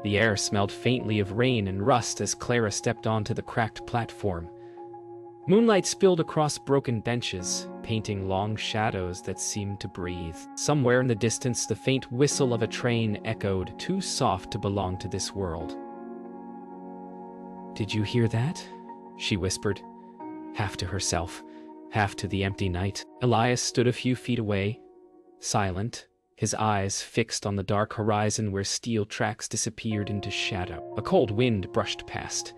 The air smelled faintly of rain and rust as Clara stepped onto the cracked platform. Moonlight spilled across broken benches, painting long shadows that seemed to breathe. Somewhere in the distance, the faint whistle of a train echoed, too soft to belong to this world. "Did you hear that?" she whispered, half to herself, half to the empty night. Elias stood a few feet away, silent, his eyes fixed on the dark horizon where steel tracks disappeared into shadow. A cold wind brushed past,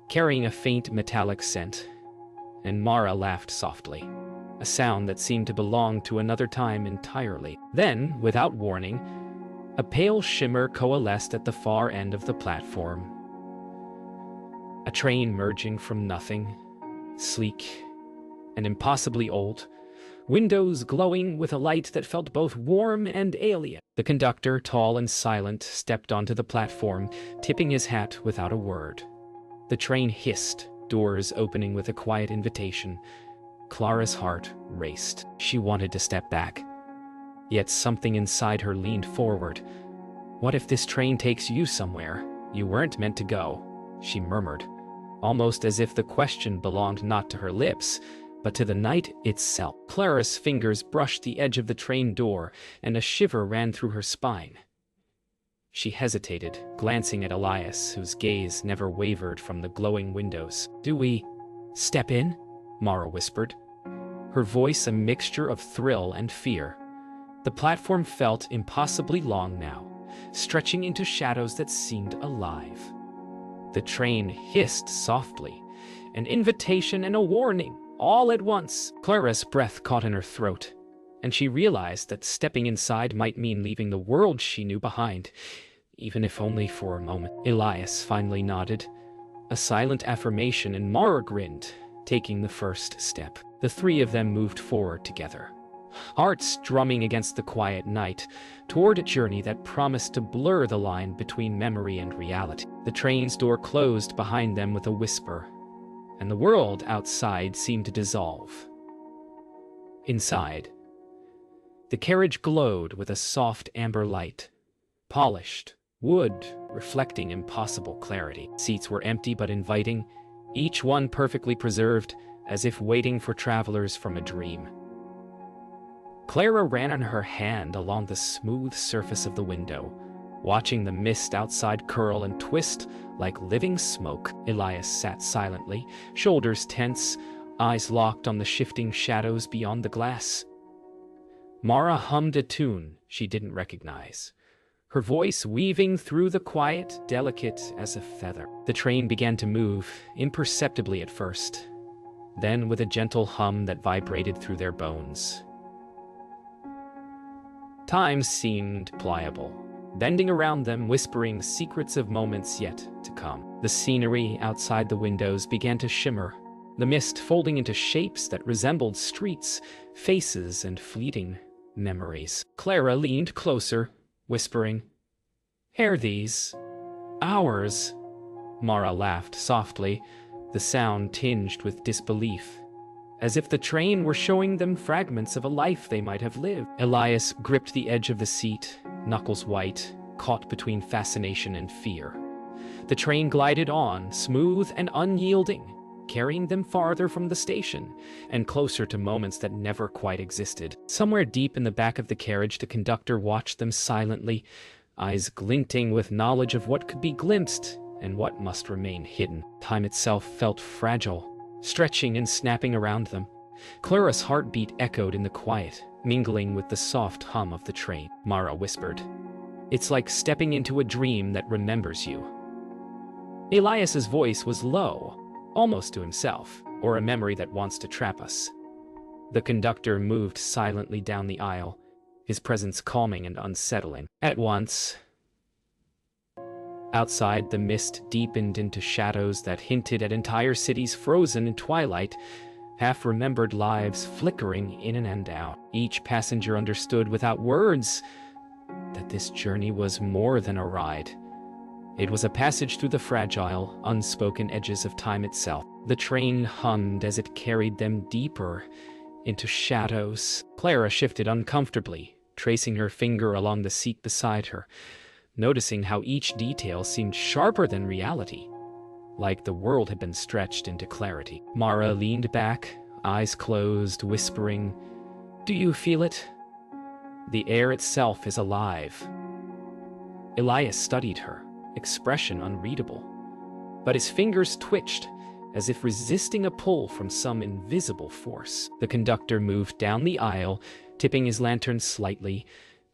carrying a faint metallic scent, and Mara laughed softly, a sound that seemed to belong to another time entirely. Then, without warning, a pale shimmer coalesced at the far end of the platform. A train merging from nothing, sleek and impossibly old, windows glowing with a light that felt both warm and alien. The conductor, tall and silent, stepped onto the platform, tipping his hat without a word. The train hissed, doors opening with a quiet invitation. Clara's heart raced. She wanted to step back, yet something inside her leaned forward. "What if this train takes you somewhere you weren't meant to go?" she murmured, almost as if the question belonged not to her lips, but to the night itself. Clara's fingers brushed the edge of the train door, and a shiver ran through her spine. She hesitated, glancing at Elias, whose gaze never wavered from the glowing windows. "Do we step in?" Mara whispered, her voice a mixture of thrill and fear. The platform felt impossibly long now, stretching into shadows that seemed alive. The train hissed softly, an invitation and a warning, all at once. Clara's breath caught in her throat, and she realized that stepping inside might mean leaving the world she knew behind, even if only for a moment. Elias finally nodded, a silent affirmation, and Mara grinned, taking the first step. The three of them moved forward together, hearts drumming against the quiet night, toward a journey that promised to blur the line between memory and reality. The train's door closed behind them with a whisper, and the world outside seemed to dissolve. Inside, the carriage glowed with a soft amber light, polished wood reflecting impossible clarity. Seats were empty but inviting, each one perfectly preserved, as if waiting for travelers from a dream. Clara ran her hand along the smooth surface of the window, watching the mist outside curl and twist like living smoke. Elias sat silently, shoulders tense, eyes locked on the shifting shadows beyond the glass. Mara hummed a tune she didn't recognize, her voice weaving through the quiet, delicate as a feather. The train began to move, imperceptibly at first, then with a gentle hum that vibrated through their bones. Time seemed pliable, bending around them, whispering secrets of moments yet to come. The scenery outside the windows began to shimmer, the mist folding into shapes that resembled streets, faces, and fleeting memories. Clara leaned closer, whispering, "Are these ours?" Mara laughed softly, the sound tinged with disbelief, as if the train were showing them fragments of a life they might have lived. Elias gripped the edge of the seat, knuckles white, caught between fascination and fear. The train glided on, smooth and unyielding, carrying them farther from the station and closer to moments that never quite existed. Somewhere deep in the back of the carriage, the conductor watched them silently, eyes glinting with knowledge of what could be glimpsed and what must remain hidden. Time itself felt fragile, stretching and snapping around them. Clara's heartbeat echoed in the quiet, mingling with the soft hum of the train. Mara whispered, "It's like stepping into a dream that remembers you." Elias's voice was low, almost to himself, or a memory that wants to trap us. The conductor moved silently down the aisle, his presence calming and unsettling. At once, outside, the mist deepened into shadows that hinted at entire cities frozen in twilight, half-remembered lives flickering in and out. Each passenger understood without words that this journey was more than a ride. It was a passage through the fragile, unspoken edges of time itself. The train hummed as it carried them deeper into shadows. Clara shifted uncomfortably, tracing her finger along the seat beside her, noticing how each detail seemed sharper than reality, like the world had been stretched into clarity. Mara leaned back, eyes closed, whispering, "Do you feel it? The air itself is alive." Elias studied her, expression unreadable, but his fingers twitched, as if resisting a pull from some invisible force. The conductor moved down the aisle, tipping his lantern slightly,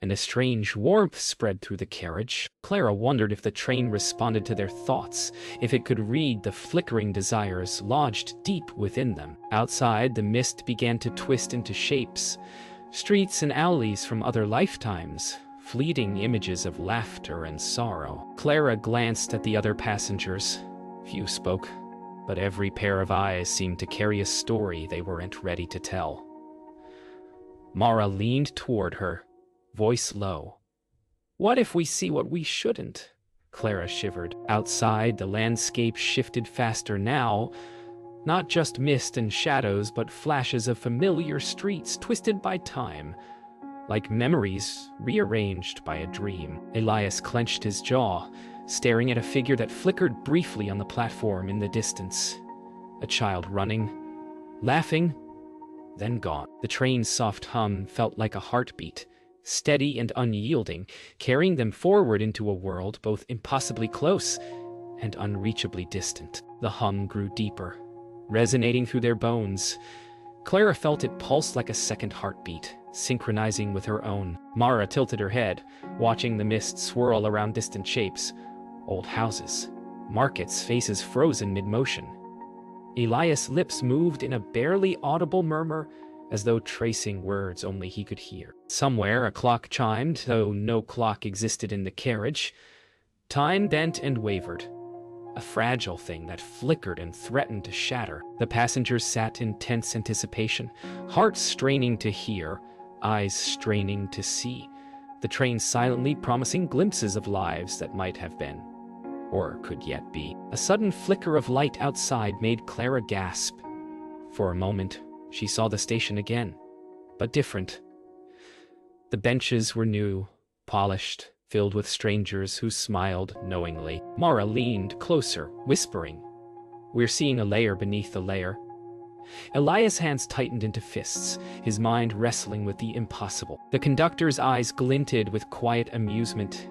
and a strange warmth spread through the carriage. Clara wondered if the train responded to their thoughts, if it could read the flickering desires lodged deep within them. Outside, the mist began to twist into shapes, streets and alleys from other lifetimes, fleeting images of laughter and sorrow. Clara glanced at the other passengers. Few spoke, but every pair of eyes seemed to carry a story they weren't ready to tell. Mara leaned toward her, voice low. "What if we see what we shouldn't?" Clara shivered. Outside, the landscape shifted faster now, not just mist and shadows, but flashes of familiar streets twisted by time, like memories rearranged by a dream. Elias clenched his jaw, staring at a figure that flickered briefly on the platform in the distance. A child running, laughing, then gone. The train's soft hum felt like a heartbeat, steady and unyielding, carrying them forward into a world both impossibly close and unreachably distant. The hum grew deeper, resonating through their bones. Clara felt it pulse like a second heartbeat, synchronizing with her own. Mara tilted her head, watching the mist swirl around distant shapes. Old houses, markets, faces frozen mid-motion. Elias' lips moved in a barely audible murmur, as though tracing words only he could hear. Somewhere a clock chimed, though no clock existed in the carriage. Time bent and wavered, a fragile thing that flickered and threatened to shatter. The passengers sat in tense anticipation, hearts straining to hear, eyes straining to see, the train silently promising glimpses of lives that might have been, or could yet be. A sudden flicker of light outside made Clara gasp. For a moment, she saw the station again, but different. The benches were new, polished, filled with strangers who smiled knowingly. Mara leaned closer, whispering, "We're seeing a layer beneath the layer." Elias' hands tightened into fists, his mind wrestling with the impossible. The conductor's eyes glinted with quiet amusement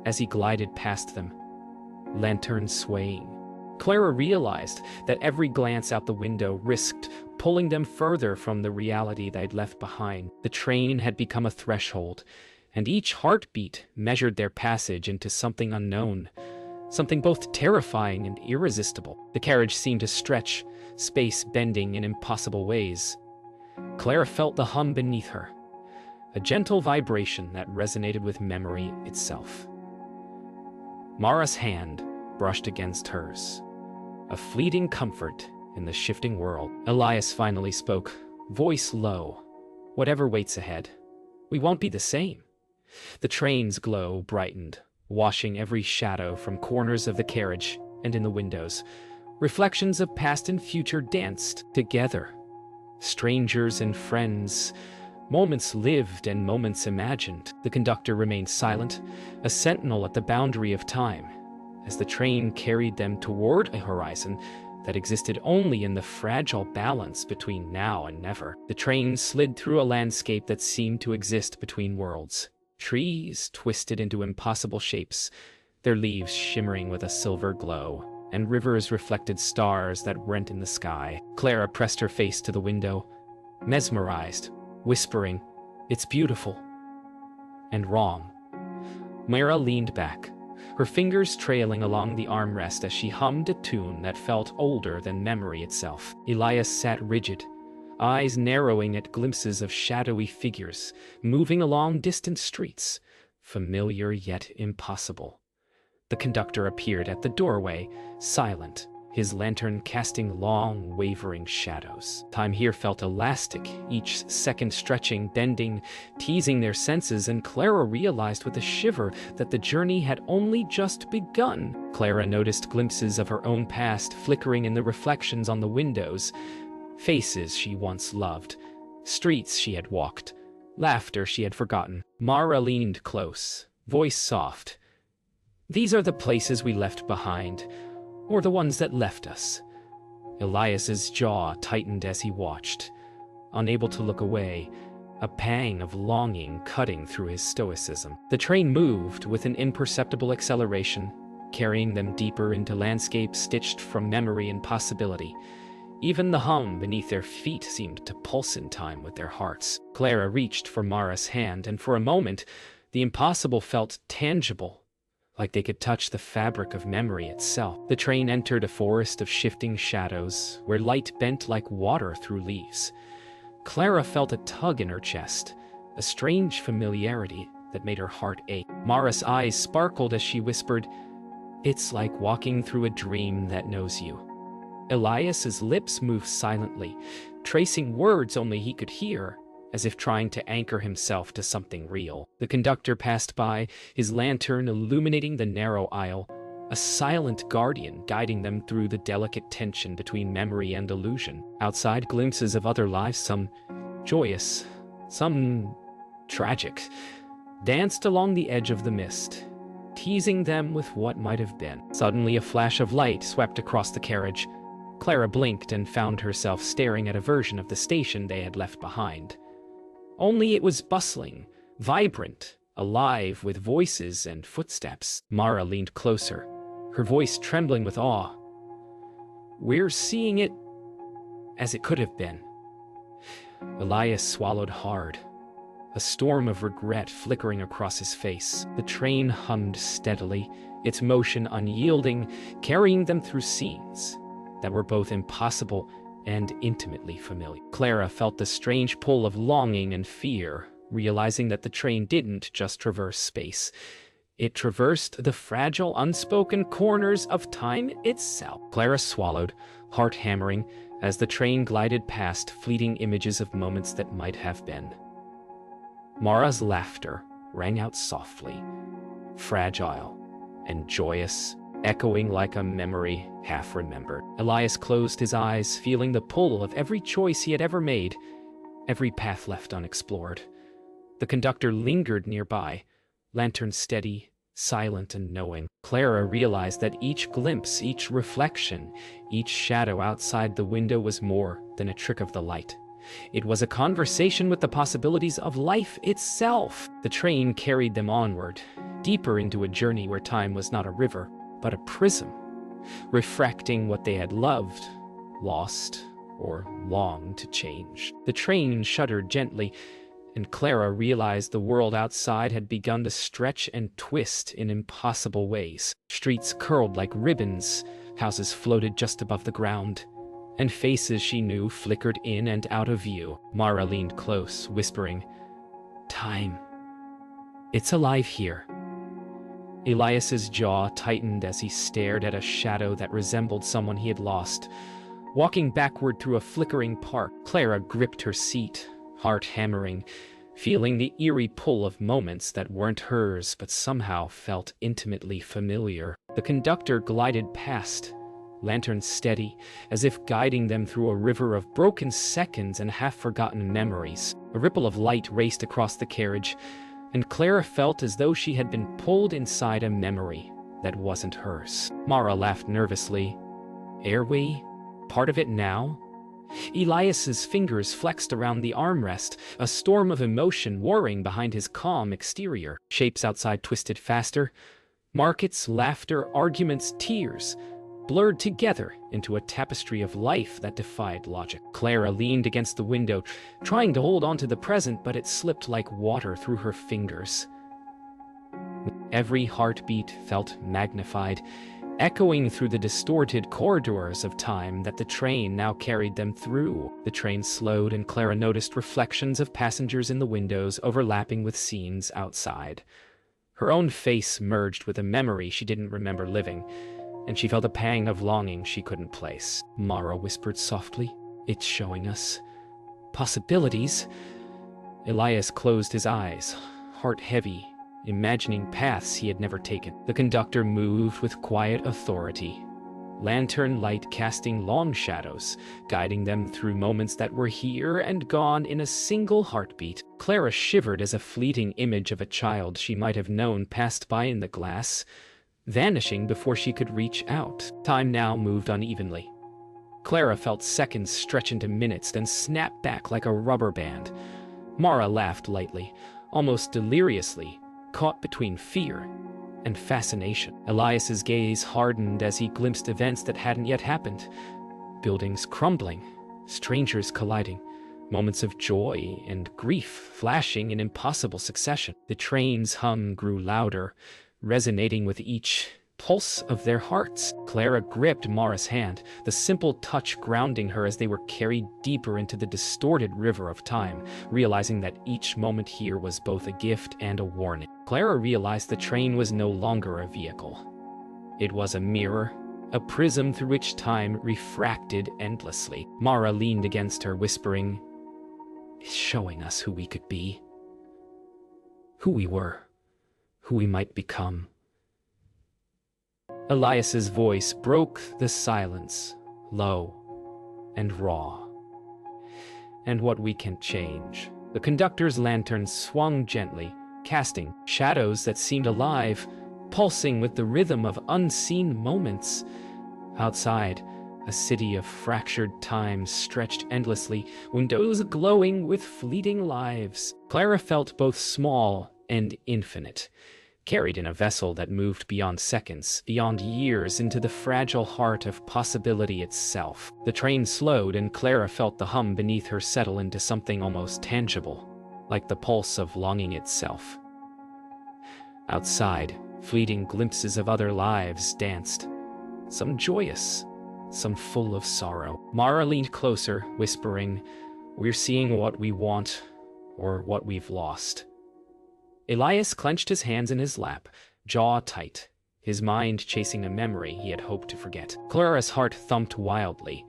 as he glided past them, lantern swaying. Clara realized that every glance out the window risked pulling them further from the reality they'd left behind. The train had become a threshold, and each heartbeat measured their passage into something unknown, something both terrifying and irresistible. The carriage seemed to stretch, space bending in impossible ways. Clara felt the hum beneath her, a gentle vibration that resonated with memory itself. Mara's hand brushed against hers, a fleeting comfort in the shifting world. Elias finally spoke, voice low. "Whatever waits ahead, we won't be the same." The train's glow brightened, washing every shadow from corners of the carriage and in the windows. Reflections of past and future danced together. Strangers and friends, moments lived and moments imagined. The conductor remained silent, a sentinel at the boundary of time, as the train carried them toward a horizon that existed only in the fragile balance between now and never. The train slid through a landscape that seemed to exist between worlds. Trees twisted into impossible shapes, their leaves shimmering with a silver glow, and rivers reflected stars that rent in the sky. Clara pressed her face to the window, mesmerized, whispering, "It's beautiful." And wrong. Mara leaned back, her fingers trailing along the armrest as she hummed a tune that felt older than memory itself. Elias sat rigid, eyes narrowing at glimpses of shadowy figures moving along distant streets, familiar yet impossible. The conductor appeared at the doorway, silent, his lantern casting long, wavering shadows. Time here felt elastic, each second stretching, bending, teasing their senses, and Clara realized with a shiver that the journey had only just begun. Clara noticed glimpses of her own past flickering in the reflections on the windows, faces she once loved, streets she had walked, laughter she had forgotten. Mara leaned close, voice soft, These are the places we left behind, or the ones that left us. Elias's jaw tightened as he watched, unable to look away, a pang of longing cutting through his stoicism. The train moved with an imperceptible acceleration, carrying them deeper into landscapes stitched from memory and possibility. Even the hum beneath their feet seemed to pulse in time with their hearts. Clara reached for Mara's hand, and for a moment, the impossible felt tangible, like they could touch the fabric of memory itself. The train entered a forest of shifting shadows, where light bent like water through leaves. Clara felt a tug in her chest, a strange familiarity that made her heart ache. Mara's eyes sparkled as she whispered, "It's like walking through a dream that knows you." Elias's lips moved silently, tracing words only he could hear, as if trying to anchor himself to something real. The conductor passed by, his lantern illuminating the narrow aisle, a silent guardian guiding them through the delicate tension between memory and illusion. Outside, glimpses of other lives, some joyous, some tragic, danced along the edge of the mist, teasing them with what might have been. Suddenly, a flash of light swept across the carriage. Clara blinked and found herself staring at a version of the station they had left behind. Only it was bustling, vibrant, alive with voices and footsteps. Mara leaned closer, her voice trembling with awe. "We're seeing it as it could have been." Elias swallowed hard, a storm of regret flickering across his face. The train hummed steadily, its motion unyielding, carrying them through scenes that were both impossible and intimately familiar. Clara felt the strange pull of longing and fear, realizing that the train didn't just traverse space. It traversed the fragile, unspoken corners of time itself. Clara swallowed, heart hammering, as the train glided past fleeting images of moments that might have been. Mara's laughter rang out softly, fragile and joyous, echoing like a memory half remembered. Elias closed his eyes, feeling the pull of every choice he had ever made, every path left unexplored. The conductor lingered nearby, lantern steady, silent and knowing. Clara realized that each glimpse, each reflection, each shadow outside the window was more than a trick of the light. It was a conversation with the possibilities of life itself. The train carried them onward, deeper into a journey where time was not a river, but a prism, refracting what they had loved, lost, or longed to change. The train shuddered gently, and Clara realized the world outside had begun to stretch and twist in impossible ways. Streets curled like ribbons, houses floated just above the ground, and faces she knew flickered in and out of view. Mara leaned close, whispering, "Time. It's alive here." Elias's jaw tightened as he stared at a shadow that resembled someone he had lost. Walking backward through a flickering park, Clara gripped her seat, heart hammering, feeling the eerie pull of moments that weren't hers but somehow felt intimately familiar. The conductor glided past, lantern steady, as if guiding them through a river of broken seconds and half-forgotten memories. A ripple of light raced across the carriage, and Clara felt as though she had been pulled inside a memory that wasn't hers. Mara laughed nervously. "Are we part of it now?" Elias's fingers flexed around the armrest, a storm of emotion warring behind his calm exterior. Shapes outside twisted faster. Markets, laughter, arguments, tears blurred together into a tapestry of life that defied logic. Clara leaned against the window, trying to hold on to the present, but it slipped like water through her fingers. Every heartbeat felt magnified, echoing through the distorted corridors of time that the train now carried them through. The train slowed, and Clara noticed reflections of passengers in the windows overlapping with scenes outside. Her own face merged with a memory she didn't remember living, and she felt a pang of longing she couldn't place. Mara whispered softly, "It's showing us possibilities." Elias closed his eyes, heart heavy, imagining paths he had never taken. The conductor moved with quiet authority, lantern light casting long shadows, guiding them through moments that were here and gone in a single heartbeat. Clara shivered as a fleeting image of a child she might have known passed by in the glass, vanishing before she could reach out. Time now moved unevenly. Clara felt seconds stretch into minutes, then snap back like a rubber band. Mara laughed lightly, almost deliriously, caught between fear and fascination. Elias's gaze hardened as he glimpsed events that hadn't yet happened. Buildings crumbling, strangers colliding, moments of joy and grief flashing in impossible succession. The train's hum grew louder, resonating with each pulse of their hearts. Clara gripped Mara's hand, the simple touch grounding her as they were carried deeper into the distorted river of time, realizing that each moment here was both a gift and a warning. Clara realized the train was no longer a vehicle. It was a mirror, a prism through which time refracted endlessly. Mara leaned against her, whispering, "It's showing us who we could be, who we were, who we might become." Elias's voice broke the silence, low and raw. "And what we can't change." The conductor's lantern swung gently, casting shadows that seemed alive, pulsing with the rhythm of unseen moments. Outside, a city of fractured time stretched endlessly, windows glowing with fleeting lives. Clara felt both small and infinite, carried in a vessel that moved beyond seconds, beyond years, into the fragile heart of possibility itself. The train slowed, and Clara felt the hum beneath her settle into something almost tangible, like the pulse of longing itself. Outside, fleeting glimpses of other lives danced, some joyous, some full of sorrow. Mara leaned closer, whispering, "We're seeing what we want, or what we've lost." Elias clenched his hands in his lap, jaw tight, his mind chasing a memory he had hoped to forget. Clara's heart thumped wildly.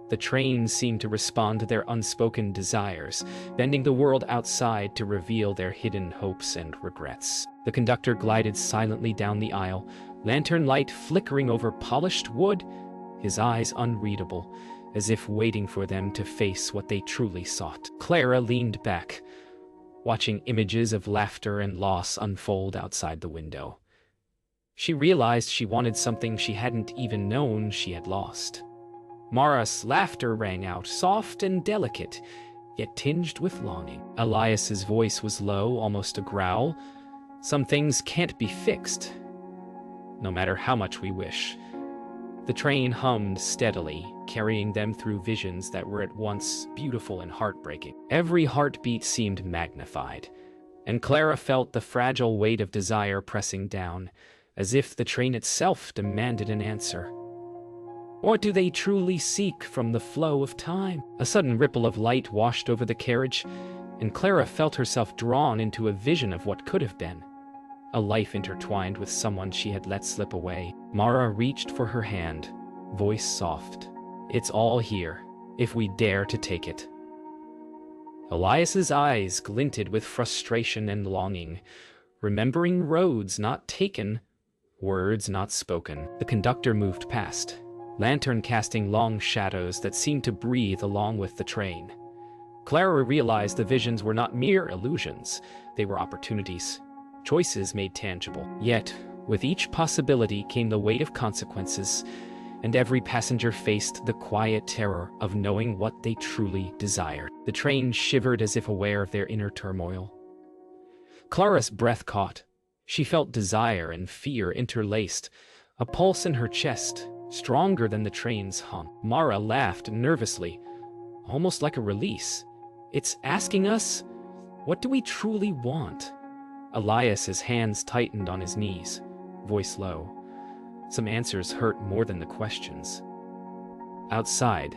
The train seemed to respond to their unspoken desires, bending the world outside to reveal their hidden hopes and regrets. The conductor glided silently down the aisle, lantern light flickering over polished wood, his eyes unreadable, as if waiting for them to face what they truly sought. Clara leaned back, watching images of laughter and loss unfold outside the window. She realized she wanted something she hadn't even known she had lost. Mara's laughter rang out, soft and delicate, yet tinged with longing. Elias's voice was low, almost a growl. "Some things can't be fixed, no matter how much we wish." The train hummed steadily, carrying them through visions that were at once beautiful and heartbreaking. Every heartbeat seemed magnified, and Clara felt the fragile weight of desire pressing down, as if the train itself demanded an answer. What do they truly seek from the flow of time? A sudden ripple of light washed over the carriage, and Clara felt herself drawn into a vision of what could have been. A life intertwined with someone she had let slip away. Mara reached for her hand, voice soft. "It's all here, if we dare to take it." Elias's eyes glinted with frustration and longing, remembering roads not taken, words not spoken. The conductor moved past, lantern casting long shadows that seemed to breathe along with the train. Clara realized the visions were not mere illusions, they were opportunities, choices made tangible. Yet, with each possibility came the weight of consequences, and every passenger faced the quiet terror of knowing what they truly desired. The train shivered as if aware of their inner turmoil. Clara's breath caught. She felt desire and fear interlaced, a pulse in her chest, stronger than the train's hum. Mara laughed nervously, almost like a release. "It's asking us, what do we truly want?" Elias's hands tightened on his knees, voice low. Some answers hurt more than the questions. Outside,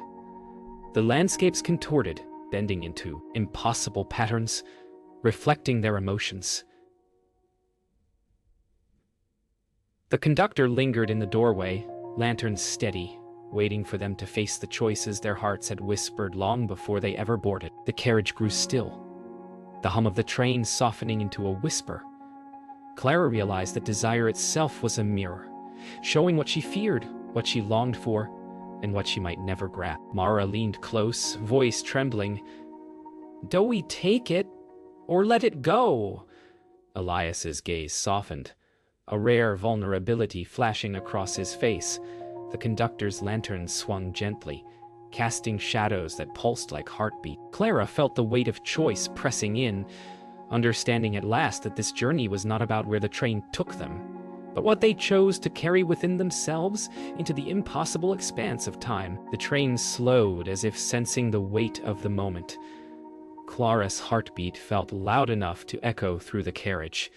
the landscapes contorted, bending into impossible patterns, reflecting their emotions. The conductor lingered in the doorway, lantern steady, waiting for them to face the choices their hearts had whispered long before they ever boarded. The carriage grew still, the hum of the train softening into a whisper. Clara realized that desire itself was a mirror, showing what she feared, what she longed for, and what she might never grasp. Mara leaned close, voice trembling. "Do we take it, or let it go?" Elias's gaze softened, a rare vulnerability flashing across his face. The conductor's lantern swung gently, casting shadows that pulsed like heartbeat. Clara felt the weight of choice pressing in, understanding at last that this journey was not about where the train took them, but what they chose to carry within themselves into the impossible expanse of time. The train slowed as if sensing the weight of the moment. Clara's heartbeat felt loud enough to echo through the carriage.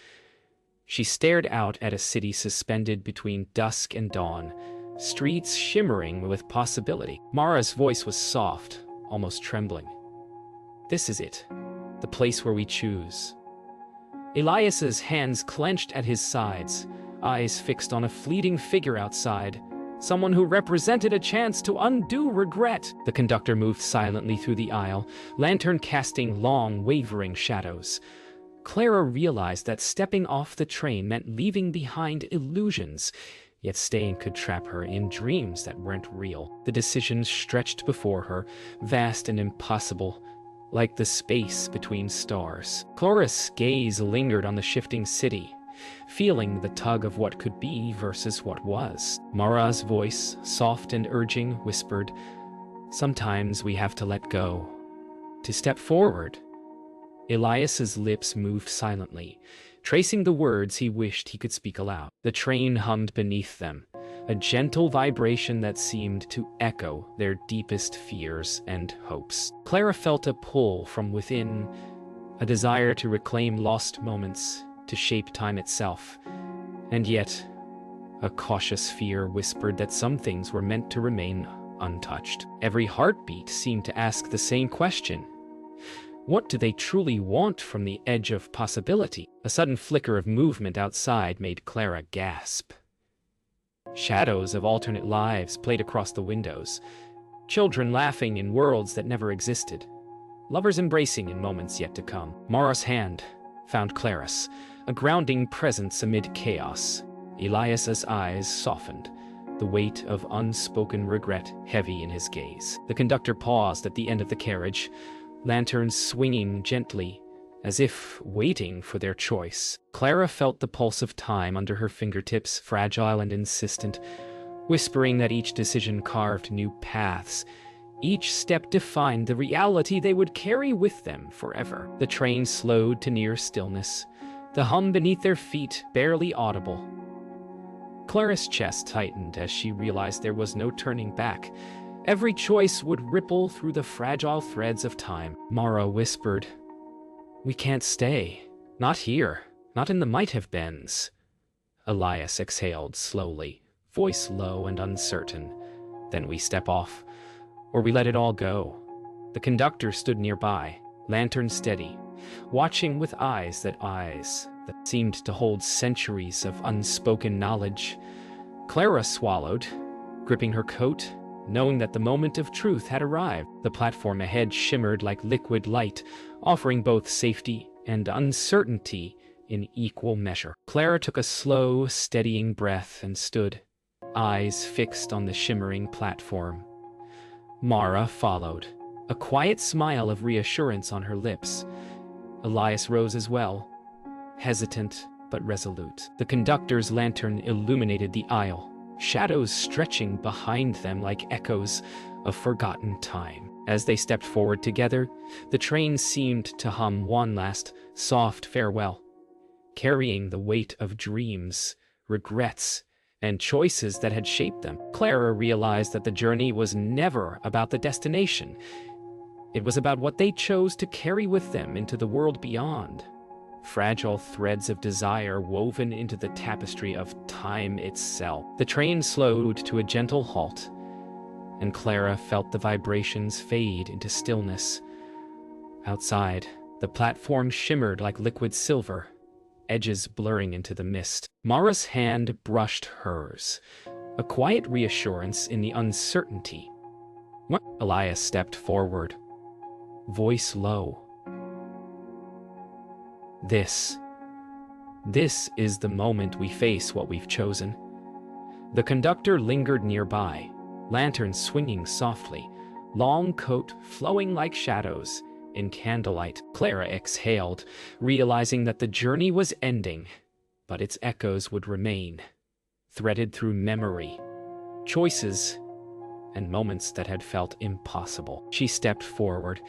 She stared out at a city suspended between dusk and dawn, streets shimmering with possibility. Mara's voice was soft, almost trembling. "This is it, the place where we choose." Elias's hands clenched at his sides, eyes fixed on a fleeting figure outside, someone who represented a chance to undo regret. The conductor moved silently through the aisle, lantern casting long, wavering shadows. Clara realized that stepping off the train meant leaving behind illusions, yet staying could trap her in dreams that weren't real. The decision stretched before her, vast and impossible, like the space between stars. Clara's gaze lingered on the shifting city, feeling the tug of what could be versus what was. Mara's voice, soft and urging, whispered, "Sometimes we have to let go, to step forward." Elias's lips moved silently, tracing the words he wished he could speak aloud. The train hummed beneath them, a gentle vibration that seemed to echo their deepest fears and hopes. Clara felt a pull from within, a desire to reclaim lost moments, to shape time itself. And yet, a cautious fear whispered that some things were meant to remain untouched. Every heartbeat seemed to ask the same question. What do they truly want from the edge of possibility? A sudden flicker of movement outside made Clara gasp. Shadows of alternate lives played across the windows, children laughing in worlds that never existed, lovers embracing in moments yet to come. Mara's hand found Clara's, a grounding presence amid chaos. Elias's eyes softened, the weight of unspoken regret heavy in his gaze. The conductor paused at the end of the carriage, lanterns swinging gently, as if waiting for their choice. Clara felt the pulse of time under her fingertips, fragile and insistent, whispering that each decision carved new paths. Each step defined the reality they would carry with them forever. The train slowed to near stillness, the hum beneath their feet barely audible. Clara's chest tightened as she realized there was no turning back. Every choice would ripple through the fragile threads of time. Mara whispered, "We can't stay. Not here. Not in the might-have-beens." Elias exhaled slowly, voice low and uncertain. "Then we step off, or we let it all go." The conductor stood nearby, lantern steady, watching with eyes that seemed to hold centuries of unspoken knowledge. Clara swallowed, gripping her coat, knowing that the moment of truth had arrived. The platform ahead shimmered like liquid light, offering both safety and uncertainty in equal measure. Clara took a slow, steadying breath and stood, eyes fixed on the shimmering platform. Mara followed, a quiet smile of reassurance on her lips. Elias rose as well, hesitant but resolute. The conductor's lantern illuminated the aisle, shadows stretching behind them like echoes of forgotten time. As they stepped forward together, the train seemed to hum one last, soft farewell, carrying the weight of dreams, regrets, and choices that had shaped them. Clara realized that the journey was never about the destination. It was about what they chose to carry with them into the world beyond. Fragile threads of desire woven into the tapestry of time itself. The train slowed to a gentle halt, and Clara felt the vibrations fade into stillness. Outside, the platform shimmered like liquid silver, edges blurring into the mist. Mara's hand brushed hers, a quiet reassurance in the uncertainty. Elias stepped forward, voice low. This is the moment we face what we've chosen." The conductor lingered nearby, lantern swinging softly, long coat flowing like shadows in candlelight. Clara exhaled, realizing that the journey was ending, but its echoes would remain, threaded through memory, choices, and moments that had felt impossible. She stepped forward,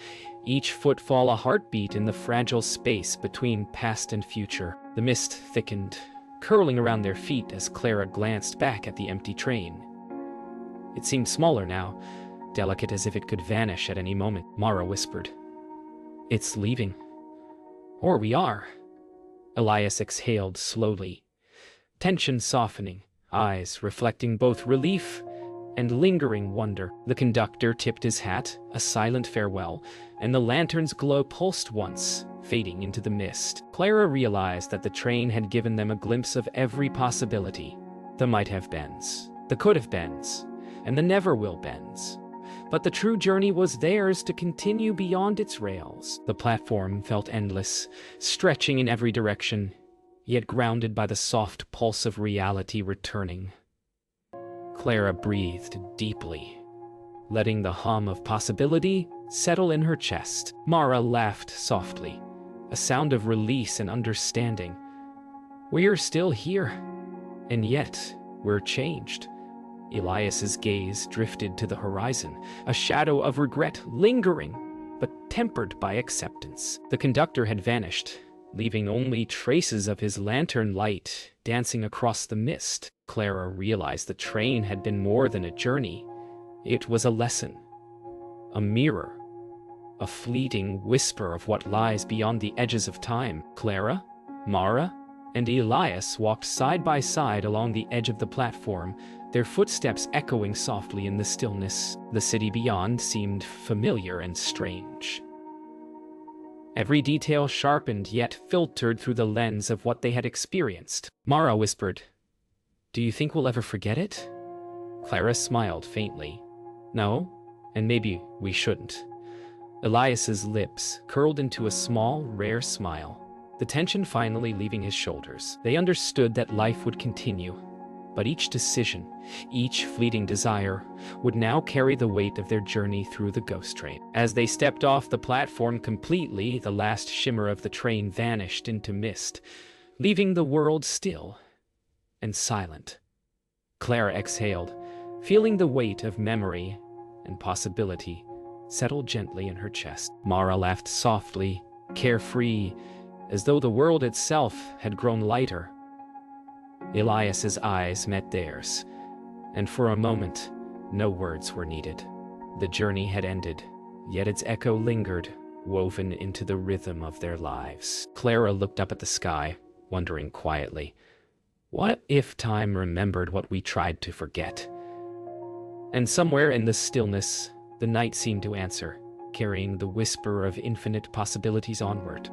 each footfall a heartbeat in the fragile space between past and future. The mist thickened, curling around their feet as Clara glanced back at the empty train. It seemed smaller now, delicate as if it could vanish at any moment. Mara whispered, "It's leaving. Or we are." Elias exhaled slowly, tension softening, eyes reflecting both relief and lingering wonder. The conductor tipped his hat, a silent farewell, and the lantern's glow pulsed once, fading into the mist. Clara realized that the train had given them a glimpse of every possibility. The might-have-beens, the could-have-beens, and the never-will-beens. But the true journey was theirs to continue beyond its rails. The platform felt endless, stretching in every direction, yet grounded by the soft pulse of reality returning. Clara breathed deeply, letting the hum of possibility settle in her chest. Mara laughed softly, a sound of release and understanding. "We're still here, and yet we're changed." Elias's gaze drifted to the horizon, a shadow of regret lingering, but tempered by acceptance. The conductor had vanished, leaving only traces of his lantern light dancing across the mist. Clara realized the train had been more than a journey. It was a lesson, a mirror, a fleeting whisper of what lies beyond the edges of time. Clara, Mara, and Elias walked side by side along the edge of the platform, their footsteps echoing softly in the stillness. The city beyond seemed familiar and strange. Every detail sharpened yet filtered through the lens of what they had experienced. Mara whispered, "Do you think we'll ever forget it?" Clara smiled faintly. "No, and maybe we shouldn't." Elias's lips curled into a small, rare smile, the tension finally leaving his shoulders. They understood that life would continue, but each decision, each fleeting desire, would now carry the weight of their journey through the ghost train. As they stepped off the platform completely, the last shimmer of the train vanished into mist, leaving the world still and silent. Clara exhaled, feeling the weight of memory and possibility settle gently in her chest. Mara laughed softly, carefree, as though the world itself had grown lighter. Elias's eyes met theirs, and for a moment, no words were needed. The journey had ended, yet its echo lingered, woven into the rhythm of their lives. Clara looked up at the sky, wondering quietly, what if time remembered what we tried to forget? And somewhere in the stillness, the night seemed to answer, carrying the whisper of infinite possibilities onward.